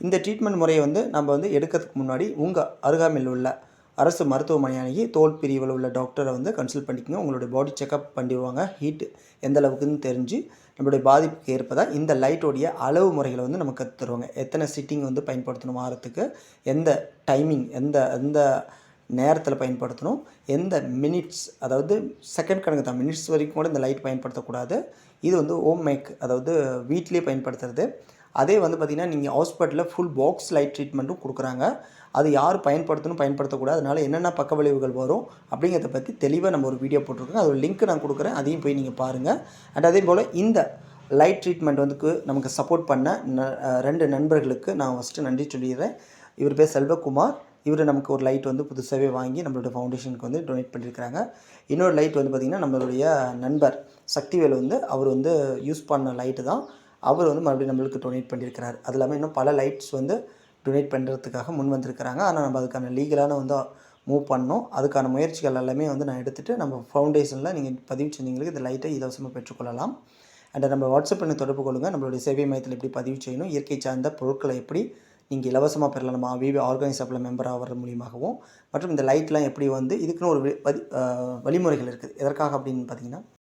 இந்த ட்ரீட்மெண்ட் முறையை வந்து நம்ம வந்து எடுக்கிறதுக்கு முன்னாடி உங்கள் அருகாமையில் உள்ள அரசு மருத்துவமனை அணுகி தோல் பிரிவில் உள்ள டாக்டரை வந்து கன்சல்ட் பண்ணிக்கோங்க. உங்களுடைய பாடி செக்கப் பண்ணிடுவாங்க. ஹீட் எந்த அளவுக்குன்னு தெரிஞ்சு நம்மளுடைய பாதிப்புக்கு ஏற்பதாக இந்த லைட்டோடைய அளவு முறைகளை வந்து நமக்கு கற்று தருவாங்க. எத்தனை சிட்டிங் வந்து பயன்படுத்தணும் வாரத்துக்கு, எந்த டைமிங், எந்த எந்த நேரத்தில் பயன்படுத்தணும், எந்த மினிட்ஸ், அதாவது செகண்ட் கணக்கு தான், மினிட்ஸ் வரைக்கும் கூட இந்த லைட் பயன்படுத்தக்கூடாது. இது வந்து ஹோம் மேக், அதாவது வீட்டிலே பயன்படுத்துறது. அதே வந்து பார்த்திங்கன்னா நீங்கள் ஹாஸ்பிட்டலில் ஃபுல் பாக்ஸ் லைட் ட்ரீட்மெண்ட்டும் கொடுக்குறாங்க. அது யார் பயன்படுத்தணும் பயன்படுத்தக்கூடாது, அதனால் என்னென்ன பக்க விளைவுகள் வரும் அப்படிங்கிறத பற்றி தெளிவாக நம்ம ஒரு வீடியோ போட்டிருக்கோம். அதோட லிங்க் நான் கொடுக்குறேன், அதையும் போய் நீங்கள் பாருங்கள். அண்ட் அதே போல் இந்த லைட் ட்ரீட்மெண்ட் வந்து நமக்கு சப்போர்ட் பண்ண 2 நண்பர்களுக்கு நான் ஃபஸ்ட்டு நன்றி சொல்லிடுறேன். இவர் பேர் செல்வகுமார். இவர் நமக்கு ஒரு லைட் வந்து புதுசாகவே வாங்கி நம்மளோட ஃபவுண்டேஷனுக்கு வந்து டொனேட் பண்ணியிருக்கிறாங்க. இன்னொரு லைட் வந்து பார்த்திங்கன்னா நம்மளுடைய நண்பர் சக்திவேல் வந்து அவர் வந்து யூஸ் பண்ண லைட்டு தான். அவர் வந்து மறுபடியும் நம்மளுக்கு டொனேட் பண்ணியிருக்கிறார். அது இல்லாமல் இன்னும் பல லைட்ஸ் வந்து டொனேட் பண்ணுறதுக்காக முன் வந்திருக்கிறாங்க. ஆனால் நம்ம அதுக்கான லீகலான வந்து மூவ் பண்ணோம். அதுக்கான முயற்சிகள் எல்லாமே வந்து நான் எடுத்துகிட்டு நம்ம ஃபவுண்டேஷனில் நீங்கள் பதிவு செஞ்சவங்களுக்கு இந்த லைட்டை இலவசமாக பெற்றுக்கொள்ளலாம். அண்ட் நம்ம வாட்ஸ்அப் பண்ணி தொடர்பு கொள்ளுங்கள். நம்மளுடைய சேவை மையத்தில் எப்படி பதிவு செய்யணும், இயற்கை சார்ந்த பொருட்களை எப்படி நீங்கள் இலவசமாக பெறலாமா, விவி ஆர்கானிக் சப்ளை மெம்பர் ஆகிறது மூலியமாகவும், மற்றும் இந்த லைட்லாம் எப்படி வந்து இதுக்குன்னு ஒரு வழிமுறைகள் இருக்குது. எதற்காக அப்படின்னு பார்த்தீங்கன்னா